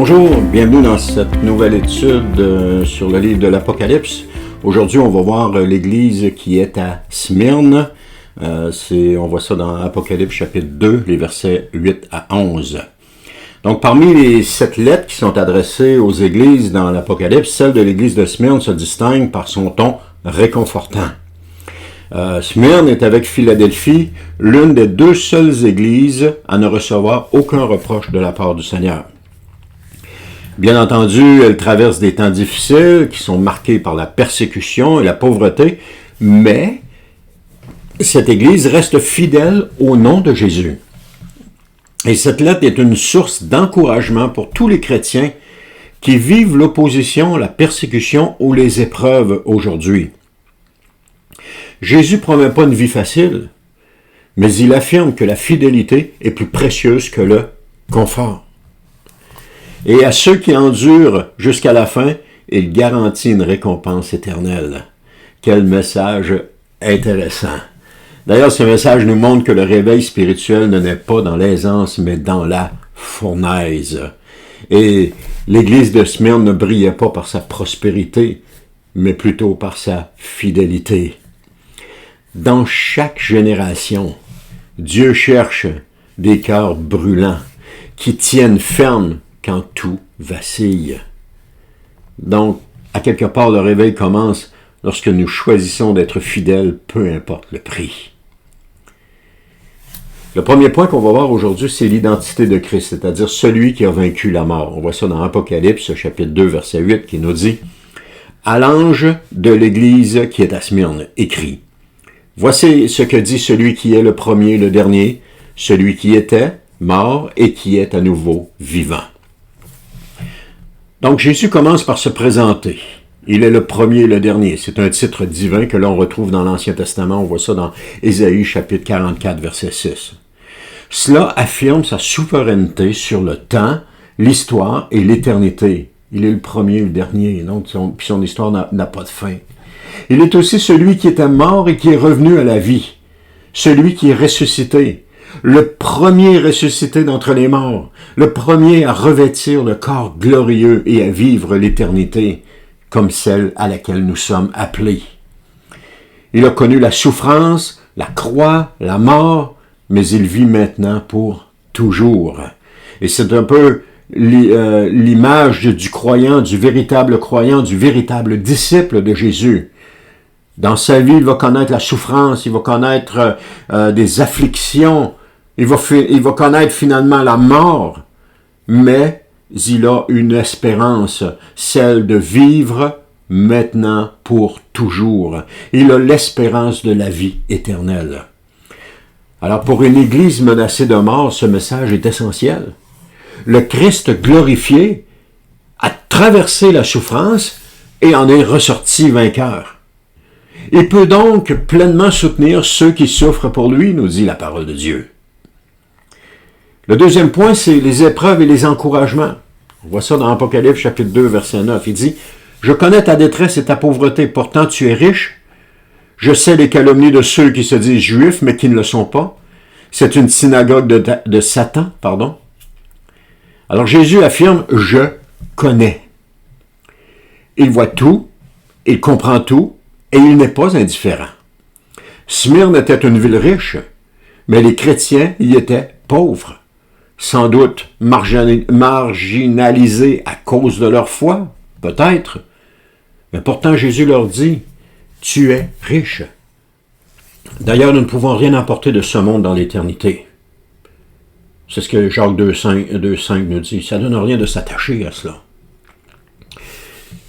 Bonjour, bienvenue dans cette nouvelle étude sur le livre de l'Apocalypse. Aujourd'hui, on va voir l'église qui est à Smyrne. On voit ça dans Apocalypse chapitre 2, les versets 8 à 11. Donc, parmi les 7 lettres qui sont adressées aux églises dans l'Apocalypse, celle de l'église de Smyrne se distingue par son ton réconfortant. Smyrne est avec Philadelphie l'une des 2 seules églises à ne recevoir aucun reproche de la part du Seigneur. Bien entendu, elle traverse des temps difficiles qui sont marqués par la persécution et la pauvreté, mais cette Église reste fidèle au nom de Jésus. Et cette lettre est une source d'encouragement pour tous les chrétiens qui vivent l'opposition, la persécution ou les épreuves aujourd'hui. Jésus ne promet pas une vie facile, mais il affirme que la fidélité est plus précieuse que le confort. Et à ceux qui endurent jusqu'à la fin, il garantit une récompense éternelle. Quel message intéressant. D'ailleurs, ce message nous montre que le réveil spirituel ne naît pas dans l'aisance, mais dans la fournaise. Et l'église de Smyrne ne brillait pas par sa prospérité, mais plutôt par sa fidélité. Dans chaque génération, Dieu cherche des cœurs brûlants qui tiennent ferme quand tout vacille. Donc, à quelque part, le réveil commence lorsque nous choisissons d'être fidèles, peu importe le prix. Le premier point qu'on va voir aujourd'hui, c'est l'identité de Christ, c'est-à-dire celui qui a vaincu la mort. On voit ça dans Apocalypse, chapitre 2, verset 8, qui nous dit « À l'ange de l'Église qui est à Smyrne, écrit, voici ce que dit celui qui est le premier, le dernier, celui qui était mort et qui est à nouveau vivant. » Donc, Jésus commence par se présenter. Il est le premier et le dernier. C'est un titre divin que l'on retrouve dans l'Ancien Testament. On voit ça dans Ésaïe, chapitre 44, verset 6. Cela affirme sa souveraineté sur le temps, l'histoire et l'éternité. Il est le premier et le dernier. Donc, son histoire n'a pas de fin. Il est aussi celui qui était mort et qui est revenu à la vie. Celui qui est ressuscité. Le premier ressuscité d'entre les morts, le premier à revêtir le corps glorieux et à vivre l'éternité comme celle à laquelle nous sommes appelés. Il a connu la souffrance, la croix, la mort, mais il vit maintenant pour toujours. Et c'est un peu l'image du croyant, du véritable disciple de Jésus. Dans sa vie, il va connaître la souffrance, il va connaître des afflictions, il va connaître finalement la mort, mais il a une espérance, celle de vivre maintenant pour toujours. Il a l'espérance de la vie éternelle. Alors pour une Église menacée de mort, ce message est essentiel. Le Christ glorifié a traversé la souffrance et en est ressorti vainqueur. Il peut donc pleinement soutenir ceux qui souffrent pour lui, nous dit la parole de Dieu. Le deuxième point, c'est les épreuves et les encouragements. On voit ça dans Apocalypse chapitre 2, verset 9. Il dit, « Je connais ta détresse et ta pauvreté, pourtant tu es riche. Je sais les calomnies de ceux qui se disent juifs, mais qui ne le sont pas. C'est une synagogue de Satan, pardon. » Alors Jésus affirme, « Je connais. » Il voit tout, il comprend tout, et il n'est pas indifférent. Smyrne était une ville riche, mais les chrétiens y étaient pauvres. Sans doute marginalisés à cause de leur foi, peut-être. Mais pourtant, Jésus leur dit, « Tu es riche. » D'ailleurs, nous ne pouvons rien apporter de ce monde dans l'éternité. C'est ce que Jacques 2,5 nous dit. Ça ne donne rien de s'attacher à cela.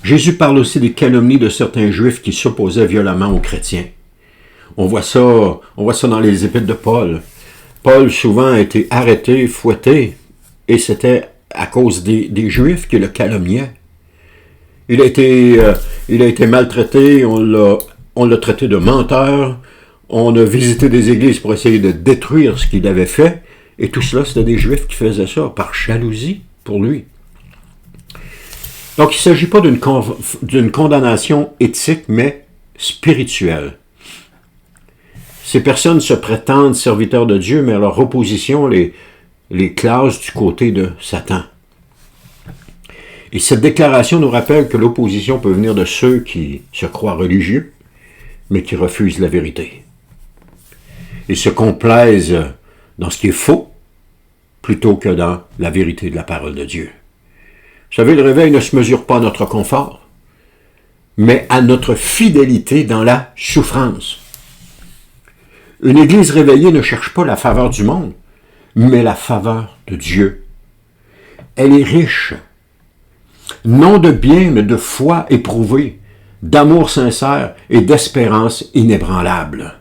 Jésus parle aussi des calomnies de certains Juifs qui s'opposaient violemment aux chrétiens. On voit ça dans les épîtres de Paul. Paul souvent a été arrêté, fouetté, et c'était à cause des Juifs qui le calomniaient. Il a été maltraité, on l'a traité de menteur, on a visité des églises pour essayer de détruire ce qu'il avait fait, et tout cela, c'était des Juifs qui faisaient ça par jalousie pour lui. Donc, il ne s'agit pas d'une condamnation éthique, mais spirituelle. Ces personnes se prétendent serviteurs de Dieu, mais leur opposition les classe du côté de Satan. Et cette déclaration nous rappelle que l'opposition peut venir de ceux qui se croient religieux, mais qui refusent la vérité. Et se complaisent dans ce qui est faux, plutôt que dans la vérité de la parole de Dieu. Vous savez, le réveil ne se mesure pas à notre confort, mais à notre fidélité dans la souffrance. Une Église réveillée ne cherche pas la faveur du monde, mais la faveur de Dieu. Elle est riche, non de bien, mais de foi éprouvée, d'amour sincère et d'espérance inébranlable.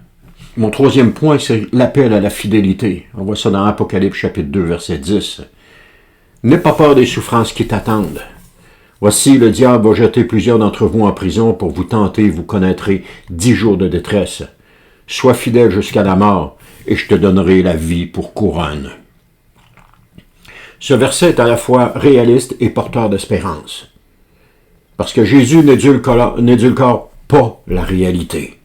Mon troisième point, c'est l'appel à la fidélité. On voit ça dans Apocalypse chapitre 2, verset 10. N'aie pas peur des souffrances qui t'attendent. Voici, le diable va jeter plusieurs d'entre vous en prison pour vous tenter, vous connaîtrez 10 jours de détresse. Sois fidèle jusqu'à la mort, et je te donnerai la vie pour couronne. Ce verset est à la fois réaliste et porteur d'espérance. Parce que Jésus n'édulcore pas la réalité.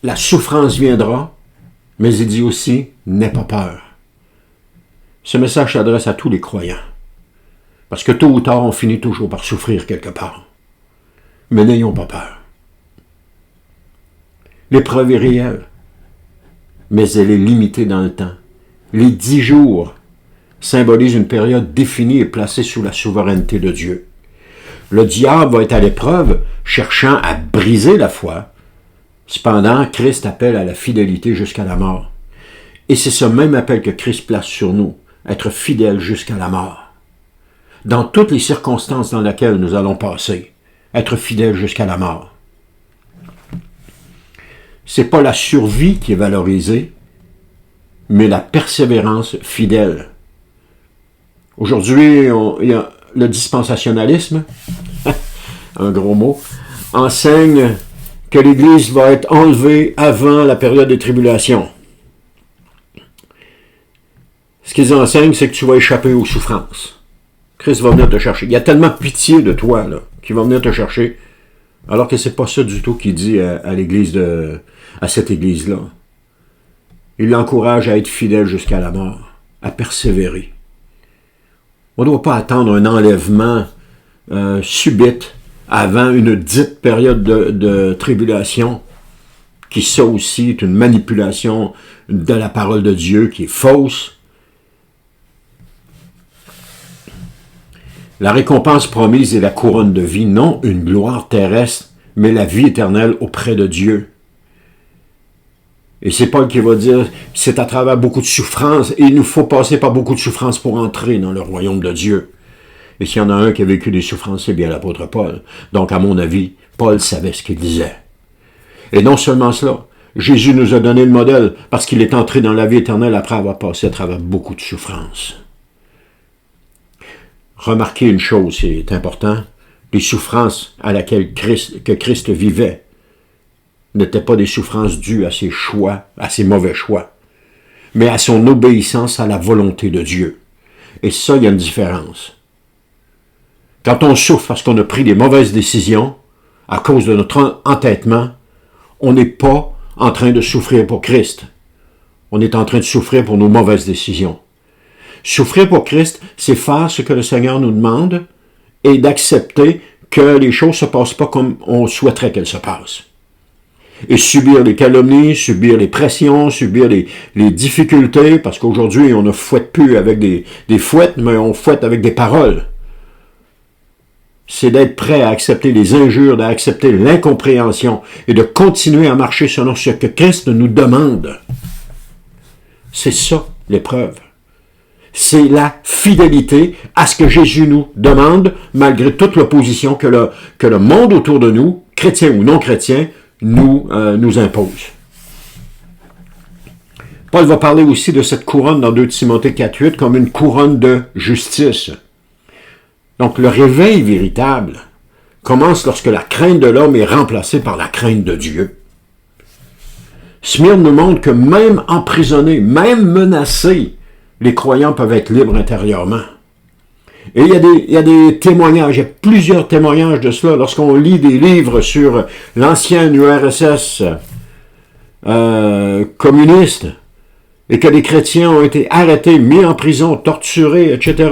La souffrance viendra, mais il dit aussi, n'aie pas peur. Ce message s'adresse à tous les croyants. Parce que tôt ou tard, on finit toujours par souffrir quelque part. Mais n'ayons pas peur. L'épreuve est réelle, mais elle est limitée dans le temps. Les 10 jours symbolisent une période définie et placée sous la souveraineté de Dieu. Le diable va être à l'épreuve, cherchant à briser la foi. Cependant, Christ appelle à la fidélité jusqu'à la mort. Et c'est ce même appel que Christ place sur nous, être fidèle jusqu'à la mort. Dans toutes les circonstances dans lesquelles nous allons passer, être fidèle jusqu'à la mort. C'est pas la survie qui est valorisée, mais la persévérance fidèle. Aujourd'hui, il y a le dispensationalisme, un gros mot, enseigne que l'Église va être enlevée avant la période des tribulations. Ce qu'ils enseignent, c'est que tu vas échapper aux souffrances. Christ va venir te chercher. Il y a tellement pitié de toi, là, qu'il va venir te chercher, alors que c'est pas ça du tout qu'il dit à l'Église à cette Église-là. Il l'encourage à être fidèle jusqu'à la mort, à persévérer. On ne doit pas attendre un enlèvement subite avant une dite période de tribulation, qui ça aussi est une manipulation de la parole de Dieu qui est fausse. La récompense promise est la couronne de vie, non une gloire terrestre, mais la vie éternelle auprès de Dieu. Et c'est Paul qui va dire, c'est à travers beaucoup de souffrances, et il nous faut passer par beaucoup de souffrances pour entrer dans le royaume de Dieu. Et s'il y en a un qui a vécu des souffrances, c'est bien l'apôtre Paul. Donc, à mon avis, Paul savait ce qu'il disait. Et non seulement cela, Jésus nous a donné le modèle, parce qu'il est entré dans la vie éternelle après avoir passé à travers beaucoup de souffrances. Remarquez une chose, c'est important, les souffrances que Christ vivait n'étaient pas des souffrances dues à ses choix, à ses mauvais choix, mais à son obéissance à la volonté de Dieu. Et ça, il y a une différence. Quand on souffre parce qu'on a pris des mauvaises décisions, à cause de notre entêtement, on n'est pas en train de souffrir pour Christ. On est en train de souffrir pour nos mauvaises décisions. Souffrir pour Christ, c'est faire ce que le Seigneur nous demande et d'accepter que les choses ne se passent pas comme on souhaiterait qu'elles se passent. Et subir les calomnies, subir les pressions, subir les difficultés, parce qu'aujourd'hui, on ne fouette plus avec des fouettes, mais on fouette avec des paroles. C'est d'être prêt à accepter les injures, d'accepter l'incompréhension et de continuer à marcher selon ce que Christ nous demande. C'est ça, l'épreuve. C'est la fidélité à ce que Jésus nous demande, malgré toute l'opposition que le monde autour de nous, chrétien ou non chrétien, nous impose. Paul va parler aussi de cette couronne dans 2 Timothée 4,8 comme une couronne de justice. Donc le réveil véritable commence lorsque la crainte de l'homme est remplacée par la crainte de Dieu. Smyrne nous montre que même emprisonnés, même menacés, les croyants peuvent être libres intérieurement. Et il y a des témoignages, il y a plusieurs témoignages de cela. Lorsqu'on lit des livres sur l'ancienne URSS communiste, et que les chrétiens ont été arrêtés, mis en prison, torturés, etc.,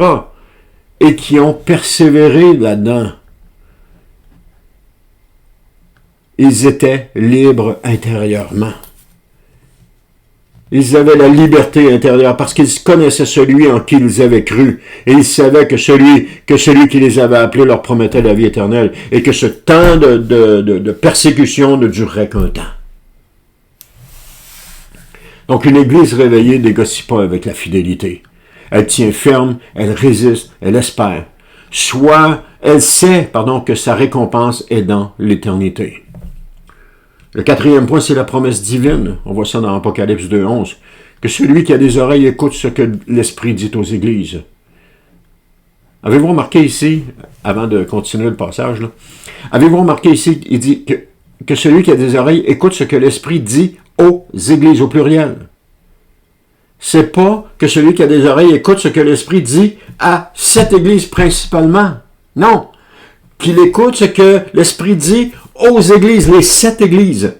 et qui ont persévéré là-dedans, ils étaient libres intérieurement. Ils avaient la liberté intérieure parce qu'ils connaissaient celui en qui ils avaient cru. Et ils savaient que celui qui les avait appelés leur promettait la vie éternelle et que ce temps de persécution ne durerait qu'un temps. Donc une Église réveillée ne négocie pas avec la fidélité. Elle tient ferme, elle résiste, elle espère. Soit elle sait, que sa récompense est dans l'éternité. Le quatrième point, c'est la promesse divine. On voit ça dans Apocalypse 2.11. Que celui qui a des oreilles écoute ce que l'Esprit dit aux églises. Avez-vous remarqué ici, avant de continuer le passage, avez-vous remarqué ici, il dit que celui qui a des oreilles écoute ce que l'Esprit dit aux églises, au pluriel. C'est pas que celui qui a des oreilles écoute ce que l'Esprit dit à cette église principalement. Non. Qu'il écoute ce que l'Esprit dit aux églises, les 7 églises.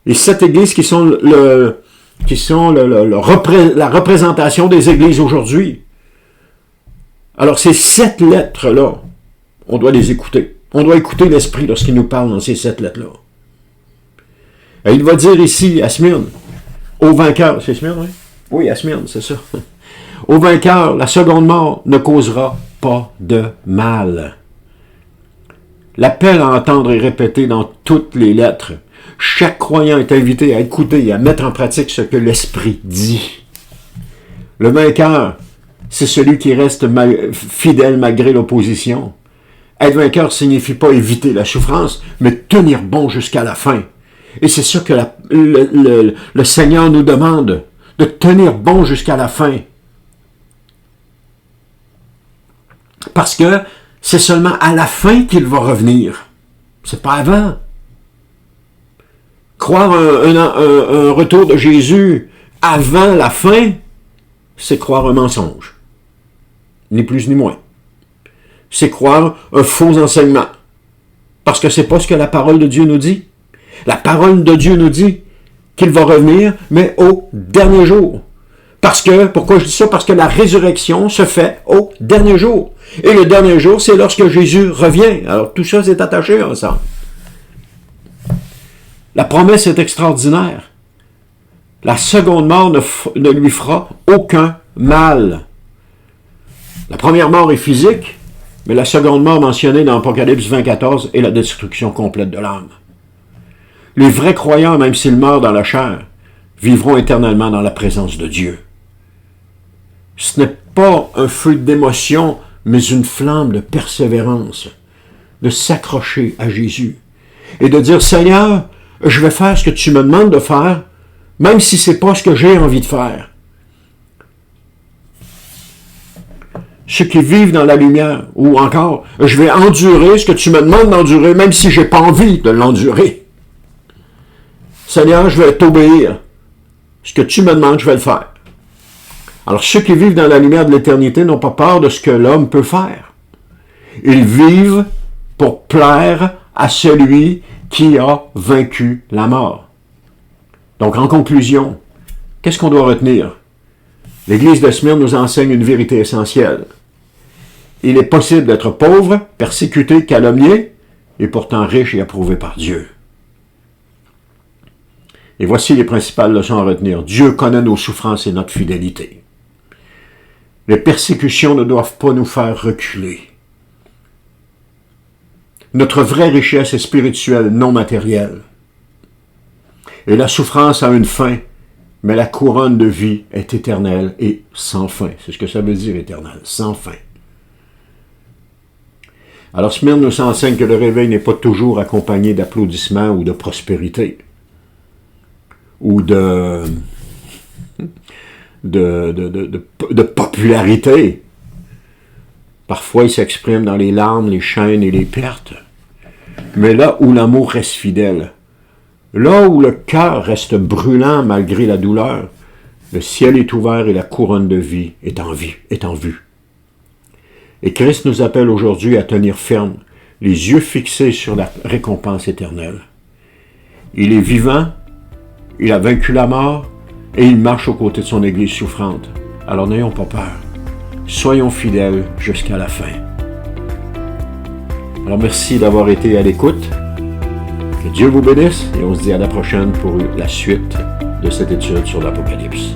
Les 7 églises qui sont la représentation des églises aujourd'hui. Alors ces 7 lettres-là, on doit les écouter. On doit écouter l'Esprit lorsqu'il nous parle dans ces 7 lettres-là. Et il va dire ici à Smyrne, au vainqueur, c'est Smyrne, oui? Oui, à Smyrne, c'est ça. Au vainqueur, la seconde mort ne causera pas de mal. L'appel à entendre est répété dans toutes les lettres. Chaque croyant est invité à écouter et à mettre en pratique ce que l'Esprit dit. Le vainqueur, c'est celui qui reste fidèle malgré l'opposition. Être vainqueur ne signifie pas éviter la souffrance, mais tenir bon jusqu'à la fin. Et c'est ça que le Seigneur nous demande, de tenir bon jusqu'à la fin. Parce que c'est seulement à la fin qu'il va revenir. C'est pas avant. Croire un retour de Jésus avant la fin, c'est croire un mensonge. Ni plus ni moins. C'est croire un faux enseignement. Parce que c'est pas ce que la parole de Dieu nous dit. La parole de Dieu nous dit qu'il va revenir, mais au dernier jour. Pourquoi je dis ça? Parce que la résurrection se fait au dernier jour. Et le dernier jour, c'est lorsque Jésus revient. Alors tout ça, c'est attaché ensemble. La promesse est extraordinaire. La seconde mort ne lui fera aucun mal. La première mort est physique, mais la seconde mort mentionnée dans Apocalypse 20.14 est la destruction complète de l'âme. Les vrais croyants, même s'ils meurent dans la chair, vivront éternellement dans la présence de Dieu. Ce n'est pas un feu d'émotion, mais une flamme de persévérance, de s'accrocher à Jésus et de dire, Seigneur, je vais faire ce que tu me demandes de faire, même si ce n'est pas ce que j'ai envie de faire. Ceux qui vivent dans la lumière, ou encore, je vais endurer ce que tu me demandes d'endurer, même si je n'ai pas envie de l'endurer. Seigneur, je vais t'obéir. Ce que tu me demandes, je vais le faire. Alors, ceux qui vivent dans la lumière de l'éternité n'ont pas peur de ce que l'homme peut faire. Ils vivent pour plaire à celui qui a vaincu la mort. Donc, en conclusion, qu'est-ce qu'on doit retenir? L'Église de Smyrne nous enseigne une vérité essentielle. Il est possible d'être pauvre, persécuté, calomnié, et pourtant riche et approuvé par Dieu. Et voici les principales leçons à retenir. Dieu connaît nos souffrances et notre fidélité. Les persécutions ne doivent pas nous faire reculer. Notre vraie richesse est spirituelle, non matérielle. Et la souffrance a une fin, mais la couronne de vie est éternelle et sans fin. C'est ce que ça veut dire, éternel, sans fin. Alors Smyrne nous enseigne que le réveil n'est pas toujours accompagné d'applaudissements ou de prospérité, ou de popularité. Parfois, il s'exprime dans les larmes, les chaînes et les pertes. Mais là où l'amour reste fidèle, là où le cœur reste brûlant malgré la douleur, le ciel est ouvert et la couronne de vie est en vue. Et Christ nous appelle aujourd'hui à tenir ferme, les yeux fixés sur la récompense éternelle. Il est vivant, il a vaincu la mort, et il marche aux côtés de son Église souffrante. Alors n'ayons pas peur. Soyons fidèles jusqu'à la fin. Alors merci d'avoir été à l'écoute. Que Dieu vous bénisse et on se dit à la prochaine pour la suite de cette étude sur l'Apocalypse.